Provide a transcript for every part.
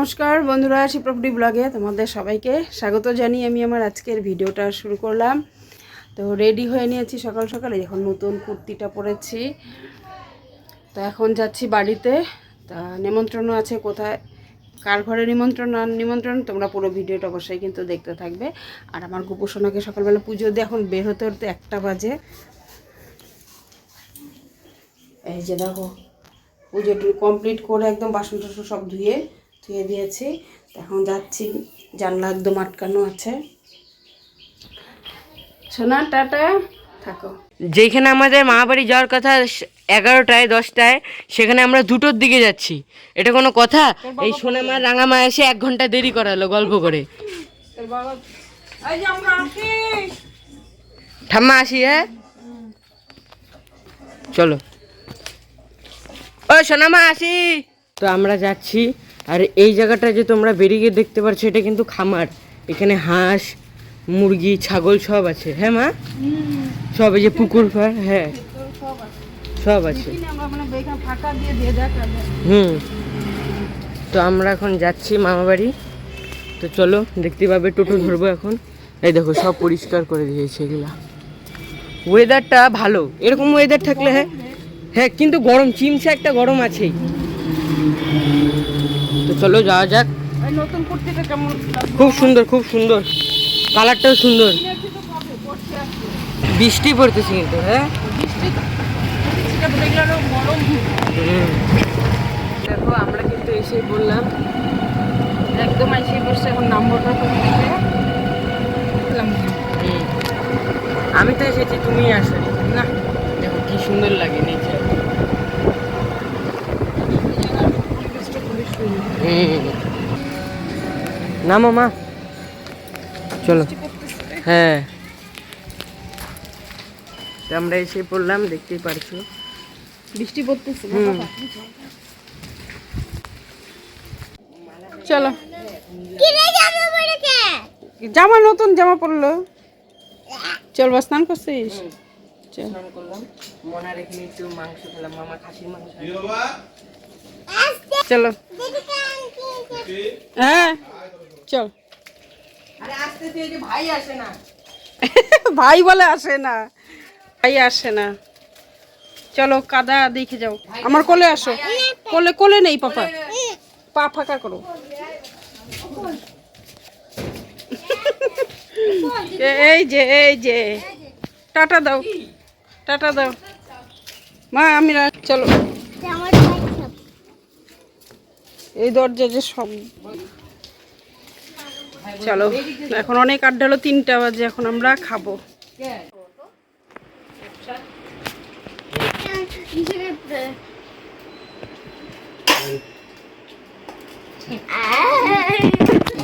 নমস্কার বন্ধুরা, শিপ্রপুটি ব্লগে তোমাদের সবাইকে স্বাগত জানিয়ে আমি আমার আজকের ভিডিওটা শুরু করলাম। তো রেডি হয়ে নিয়েছি সকাল সকালে, এখন নতুন কুর্তিটা পরেছি। তো এখন যাচ্ছি বাড়িতে। তা নিমন্ত্রণ আছে, কোথায় কার ঘরে নিমন্ত্রণ তোমরা পুরো ভিডিওটা অবশ্যই কিন্তু দেখতে থাকবে। আর আমার গোপুসোনাকে সকালবেলা পুজো দিয়ে এখন বের হতে হতে 1টা বাজে। এই যে দেখো পুজোটি কমপ্লিট করে একদম বাসন টাসন সব ধুয়ে দিয়েছি। এখন যাচ্ছি, জানলা একদম আটকানো আছে। সোনা টাটা, থাকো। যেখানে আমাদের মা বাড়ি যাওয়ার কথা 11টায় 10টায়, সেখানে আমরা 2টোর দিকে যাচ্ছি। এটা কোনো কথা? এই সোনা মা রাঙা মা এসে 1 ঘন্টা দেরি করালো গল্প করে। ঠাম্মা আসি, হ্যাঁ চলো। ও সোনা মা আসি। তো আমরা যাচ্ছি। আর এই জায়গাটা যে তোমরা বেরিয়ে দেখতে পাচ্ছ, এটা কিন্তু খামার। এখানে হাঁস, মুরগি, ছাগল সব আছে। হ্যাঁ মা, সব এই যে পুকুর পার, হ্যাঁ সব আছে। তো আমরা এখন যাচ্ছি মামা বাড়ি। তো চলো, দেখতে পাবে টোটো ধরবো এখন। এই দেখো সব পরিষ্কার করে দিয়েছে এগুলা। ওয়েদারটা ভালো, এরকম ওয়েদার থাকলে হ্যাঁ কিন্তু গরম, চিমসে একটা গরম আছেই। তো চলো যাওয়া যাক। নতুন কুর্তিটা কেমন? খুব সুন্দর, খুব সুন্দর, কালারটাও সুন্দর। বৃষ্টি পড়তেছে কিন্তু, হ্যাঁ দেখো আমরা কিন্তু এসেই বললাম, একদম এসে বসে এখন নাম্বারটা তুমি দিবে। আমি তো এসেছি, তুমি আসনি না। দেখো কি সুন্দর লাগে নেচার। না মামা চলো। হ্যাঁ তো আমরা এসে পড়লাম, দেখতেই পারছো বৃষ্টি পড়তেছে। চলো, জামা নতুন জামা পরলো। চল বা স্নান করছিস? স্নান করলাম, মনার এখানে একটু মাংস খেলাম, মামা খাসির মাংস। চলো, হ্যাঁ চল। আরে আসতে যে ভাই আসে না। ভাই বলে আসে না, ভাই আসে না। চলো কাদা দেখে যাও, আমার কোলে আসো। কোলে কোলে নেই পাপা, পা ফাঁকা করো। এই যে টাটা দাও, টাটা দাও মা। আমি চলো, এই দরজা যে সব। চলো, এখন অনেক আড্ডা হলো, 3টা বাজে, এখন আমরা খাবো।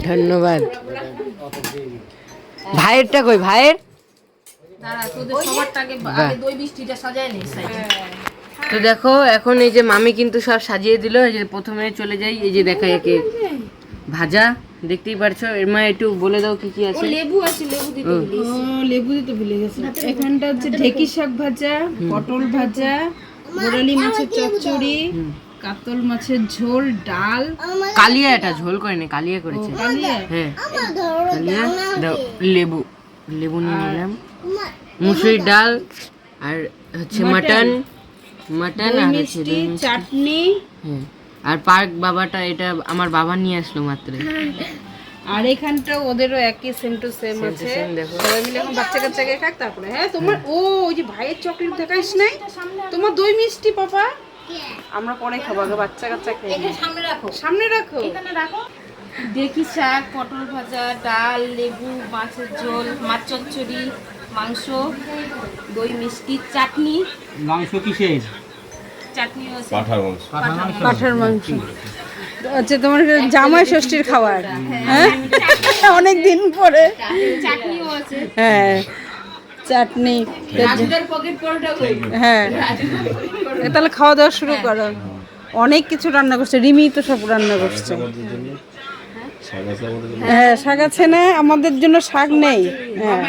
ধন্যবাদ। ভাইয়েরটা কই? ভাইয়ের তো দেখো এখন এই যে মামি কিন্তু সব সাজিয়ে দিল। এই যে প্রথমে চলে যাই, এই যে দেখা একে ভাজা দেখতেই পারছো। এর মা একটু বলে দাও কি কি আছে। লেবু আছে, লেবু দিতে ভুলে গেছি। এখানটা হচ্ছে ঢেকি শাক ভাজা, পটল ভাজা, গোরালি মাছের চচ্চড়ি, কাতল মাছের ঝোল, ডাল। কালিয়া, এটা ঝোল করেনি, কালিয়া করেছে। হ্যাঁ কালিয়া দাও। লেবু নিয়ে নিলাম, মুসুরির ডাল, আর হচ্ছে মাটন আর হচ্ছে চাটনি। হ্যাঁ, আর পার্ক বাবাটা, এটা আমার বাবা নিয়ে আসলো মাত্র। আর এখানটা ওদেরও একই সেম টু সেম আছে। সবাই মিলে এখন বাচ্চা কাচ্চাকে খাক। তারপরে হ্যাঁ তোমার ওই যে ভাইয়ের চকলেট দেখাইস নাই, তোমার দই মিষ্টি পাপা আমরা পরে খাবো, আগে বাচ্চা কাচ্চা খেয়ে। সামনে রাখো, এখানে রাখো। দেখি শাক, পটল ভাজা, ডাল, লেবু, মাছের ঝোল, মাছ চচ্চড়ি, মাংস, দই মিষ্টি, চাটনি। মাংস কিসের? চাটনি আছে, পাঠার মাংস। আচ্ছা, তোমার জামাই ষষ্ঠীর খাবার, হ্যাঁ অনেক দিন পরে। চাটনিও আছে, হ্যাঁ চাটনি। হ্যাঁ তাহলে খাওয়া দাওয়া শুরু করো। অনেক কিছু রান্না করছে, রিমি তো সব রান্না করছে। হ্যাঁ শাক আছে না, আমাদের জন্য শাক নেই। হ্যাঁ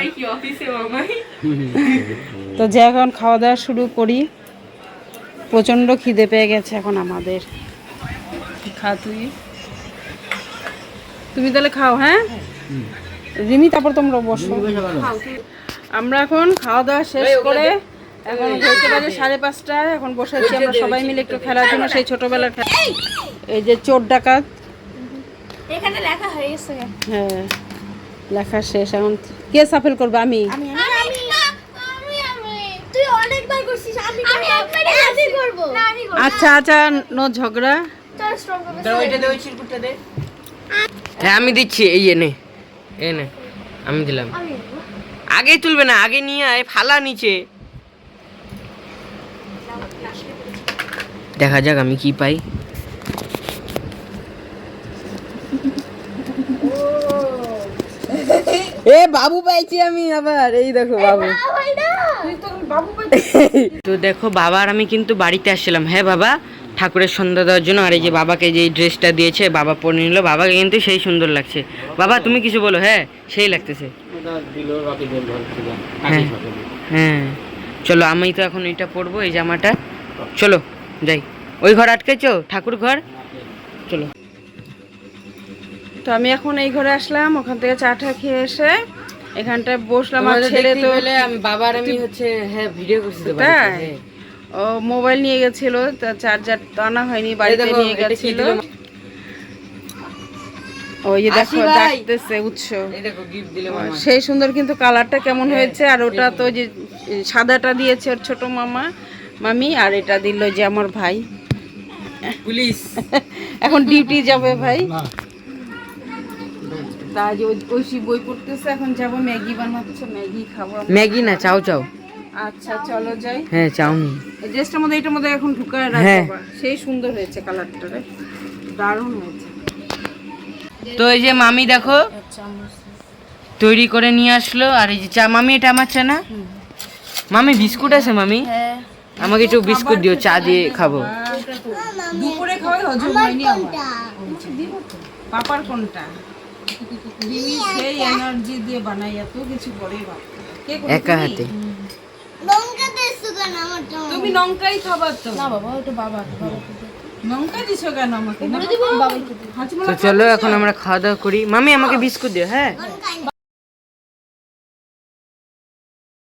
তো যে এখন খাওয়া দাওয়া শুরু করি। প্রচণ্ড খিদে পেয়ে গেছে এখন আমাদের। খা তুই। তুমি তাহলে খাও, হ্যাঁ রিমি, তারপর তোমরা বসো। আমরা এখন খাওয়া দাওয়া শেষ করে এখন হয়েছে বাজে 5:30, এখন বসে আছি আমরা সবাই মিলে একটু খেলার জন্য, সেই ছোটবেলার খেলা। এই যে চোর ডাকাত, এখানে লেখা হয়ে গেছে। হ্যাঁ লেখা শেষ। এখন কে সাফেল করবে? আমি। তুই অনেকবার করছিস, আমি একবারই করব। না আমি করব। আচ্ছা আচ্ছা, নো ঝগড়া। তোর স্ট্রং করবে। দাও ওইটা দে, ওই চিরকুটটা দে। হ্যাঁ আমি দিচ্ছি, এই নে নে আমি দিলাম। আমি আগে তুলবে না, আগে নিয়ে আয়, ফালা নিচে। দেখা যাক আমি কি পাই। এ বাবু পাইছি আমি আবার, এই দেখো বাবু। তো দেখো বাবা আর আমি কিন্তু বাড়িতে আসছিলাম। হ্যাঁ বাবা, ঠাকুরের সন্ধ্যা দেওয়ার জন্য। আর এই যে বাবাকে যে ড্রেসটা দিয়েছে বাবা পরে নিল, বাবাকে কিন্তু সেই সুন্দর লাগছে। বাবা তুমি কিছু বলো। হ্যাঁ সেই লাগতেছে। হ্যাঁ হ্যাঁ চলো, আমি তো এখন এটা পরবো, এই জামাটা। চলো যাই। ওই ঘর আটকেছো, ঠাকুর ঘর, চলো। তো আমি এখন এই ঘরে আসলাম, ওখান থেকে চা টা খেয়ে এসে এখানটায় বসলাম। আর ছেলে তো বাবার আমি হচ্ছে হ্যাঁ ভিডিও করছি তো তাই? বাড়িতে। ও মোবাইল নিয়ে গেছিল, তা চার্জার তো আনা হয়নি, বাড়িতে নিয়ে গেছিল। ওই যে দেখো ডাকতেছে উৎস। এই দেখো গিফট দিলে মামা। সেই সুন্দর, কিন্তু কালারটা কেমন হয়েছে। আর ওটা তো যে সাদাটা দিয়েছে ওর ছোট মামা মামি, আর এটা দিল যে আমার ভাই। পুলিশ এখন ডিউটি যাবে ভাই। তা যে ঐশী বই পড়তেছে, এখন যাব ম্যাগি বানাচ্ছে, ম্যাগি খাবো আমরা। ম্যাগি না, চাও চাও। আচ্ছা চলো যাই। হ্যাঁ চাউমিন। এই ড্রেসটার মধ্যে এটার মধ্যে এখন ঢুকায় হ্যাঁ। রাখবা। সেই সুন্দর হয়েছে কালারটা রে, দারুণ হয়েছে। তো এই যে মামি দেখো তৈরি করে নিয়ে আসলো। আর এই যে চা, মামি এটা আমার চা না? মামি বিস্কুট আছে মামি? হ্যাঁ আমাকে একটু বিস্কুট দিও, চা দিয়ে খাবো। দুপুরে খাওয়াই হজম হয়নি আমার। পাপার কোনটা? দিদি সেই এনার্জি দিয়ে বানাই, এত কিছু করে বাবা। কে করে একা তুমি? হাতে। লঙ্কা দিছো কেন আমার জন্য? তুমি লঙ্কাই খাবার তো। না বাবা, ওটা বাবা লঙ্কা দিছো কেন আমাকে? বলে দিব বাবাকে। হাঁচি তো চলো এখন আমরা খাওয়া দাওয়া করি। মামি আমাকে বিস্কুট দিও। হ্যাঁ লঙ্কা